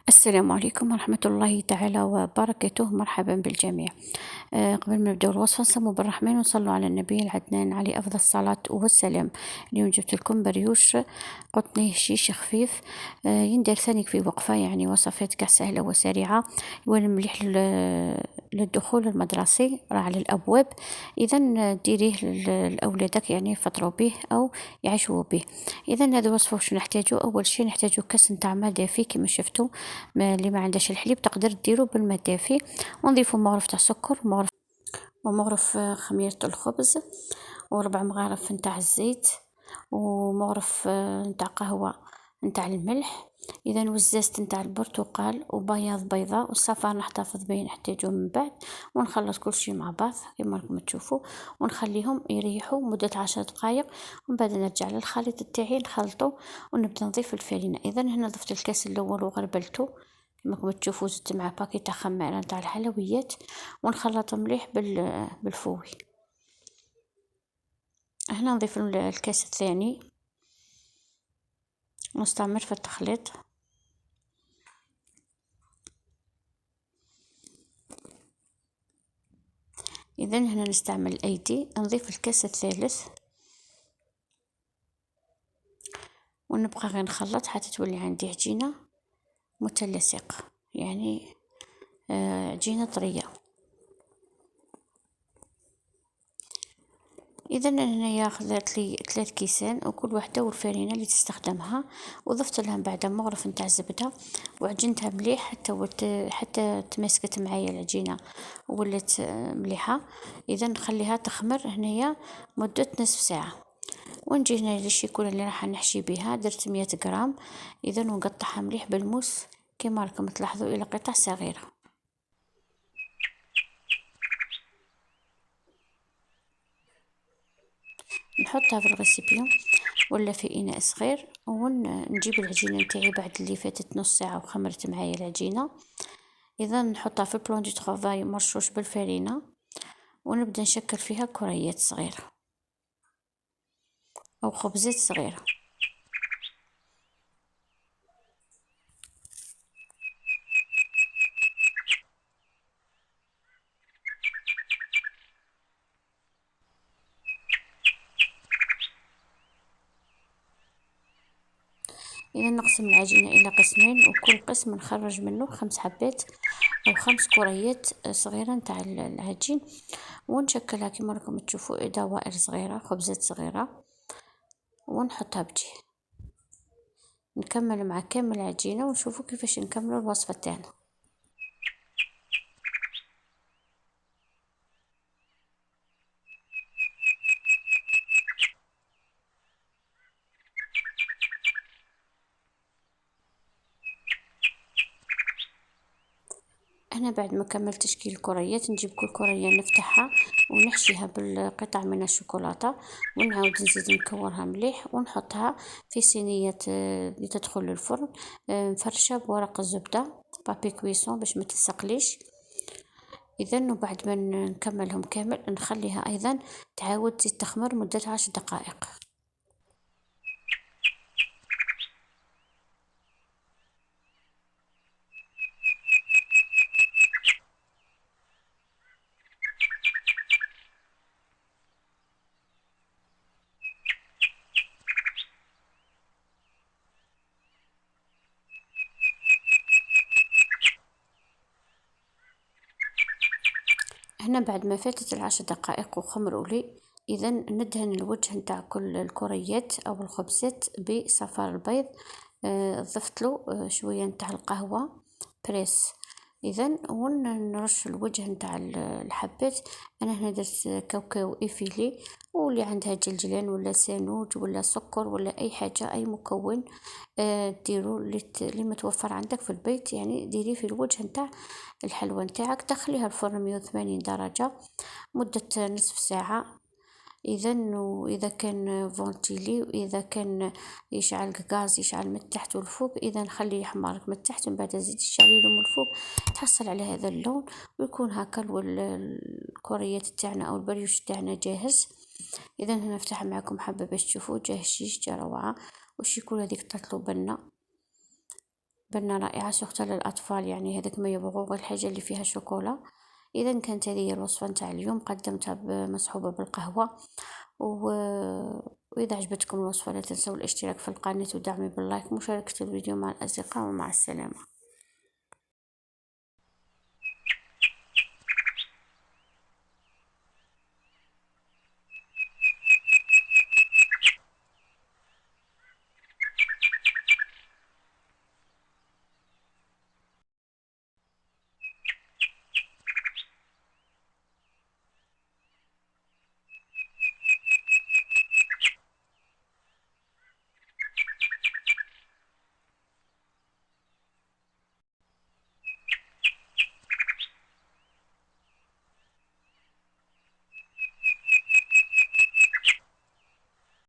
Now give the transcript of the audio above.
السلام عليكم ورحمة الله تعالى وبركاته. مرحبا بالجميع. قبل ما نبداو الوصفة نسمو بالرحمن ونصلوا على النبي العدنان عليه أفضل الصلاة والسلام. اليوم جبت لكم بريوش قطني هشيش خفيف، يندير ثاني في وقفة، يعني وصفات كاع سهلة وسريعة، يولي مليح للدخول المدرسي، راه على الأبواب. إذا ديريه لأولادك، يعني يفطروا به أو يعيشوا به. إذا هذه الوصفة واش نحتاجو؟ أول شيء نحتاجو كاس نتاع ماء دافي كما شفتوا. اللي ما عندهاش الحليب تقدر ديرو بالماء الدافي، ونضيفو مغرف تاع سكر ومغرف خميرة الخبز، وربع مغارف نتاع الزيت، ومغرف نتاع قهوة نتاع الملح. اذا وزازت نتاع البرتقال وبياض بيضاء، والصفار نحتفظ به نحتاجو من بعد. ونخلط كل شيء مع بعض كما راكم تشوفوا، ونخليهم يريحوا مدة 10 دقائق، ومن بعد نرجع للخليط تاعي نخلطه ونبدا نضيف الفرينة. اذا هنا ضفت الكاس الاول وغربلته كما راكم تشوفوا، زدت مع باكي تاع خميره نتاع الحلويات، ونخلط مليح بالفوي. هنا نضيف الكاس الثاني ونستمر في التخليط. اذا هنا نستعمل الايدي، نضيف الكاس الثالث ونبقى غير نخلط حتى تولي عندي عجينه متلصقه، يعني عجينه طريه. اذا هنايا خذت لي 3 كيسان، وكل وحده والفرينه اللي تستخدمها، وضفت لها بعد مغرف نتاع زبده، وعجنتها مليح حتى تماسكت معايا العجينه ولات مليحه. اذا نخليها تخمر هنايا مده نصف ساعه، ونجي هنا للشيكولا اللي راح نحشي بها. درت 100 غرام، اذا ونقطعها مليح بالموس كما راكم تلاحظوا الى قطع صغيره. نحطها في الغسيبيون ولا في اناء صغير، ونجيب العجينه نتاعي بعد اللي فاتت نص ساعه وخمرت معايا العجينه. اذا نحطها في البلون دي طرافاي مرشوش بالفرينه، ونبدا نشكل فيها كريات صغيره او خبزات صغيره. اذا نقسم العجينه الى قسمين، وكل قسم نخرج منه 5 حبات او 5 كريات صغيره نتاع العجين، ونشكلها كما راكم تشوفوا دوائر صغيره، خبزات صغيره، ونحطها بجهه. نكمل مع كامل العجينه ونشوفوا كيفاش نكملوا الوصفه تاعنا. هنا بعد ما كملت تشكيل الكريات، نجيب كل كريه نفتحها ونحشيها بالقطع من الشوكولاته، ونعاود نزيد نكورها مليح ونحطها في صينيه لتدخل الفرن، نفرشها بورق الزبده بابي كويسون باش ما تلصقليش. اذا وبعد ما نكملهم كامل نخليها ايضا تعاود تزيد تخمر مده 10 دقائق. هنا بعد ما فاتت 10 دقائق وخمروا لي، اذا ندهن الوجه نتاع كل الكريات او الخبزات بصفار البيض. ضفت له شويه نتاع القهوه بريس. اذا ونرش الوجه نتاع الحبات. انا هنا درت كاوكاو ايفيلي، واللي عندها جلجلان ولا سانوج ولا سكر ولا اي حاجه، اي مكون ديرو اللي متوفر عندك في البيت، يعني ديريه في الوجه نتاع الحلوى نتاعك. دخليها الفرن 180 درجة مدة نصف ساعة. واذا كان فونتيلي، واذا كان يشعل غاز يشعل من التحت والفوق، اذا خليه يحمر من التحت ومن بعد زيد يشعلي له من الفوق، تحصل على هذا اللون، ويكون هكا الكريات تاعنا او البريوش تاعنا جاهز. اذا هنا نفتح معكم حبه باش تشوفوا جا هشيش جا روعه، والشيكولا هذيك طلعت له بنه بنا رائعة سخطة للأطفال، يعني هذاك ما يبغوا الحاجة اللي فيها شوكولا. إذا كانت هذه الوصفة نتاع اليوم، قدمتها مصحوبة بالقهوة. و... وإذا عجبتكم الوصفة لا تنسوا الاشتراك في القناة ودعمي باللايك ومشاركة الفيديو مع الأصدقاء، ومع السلامة.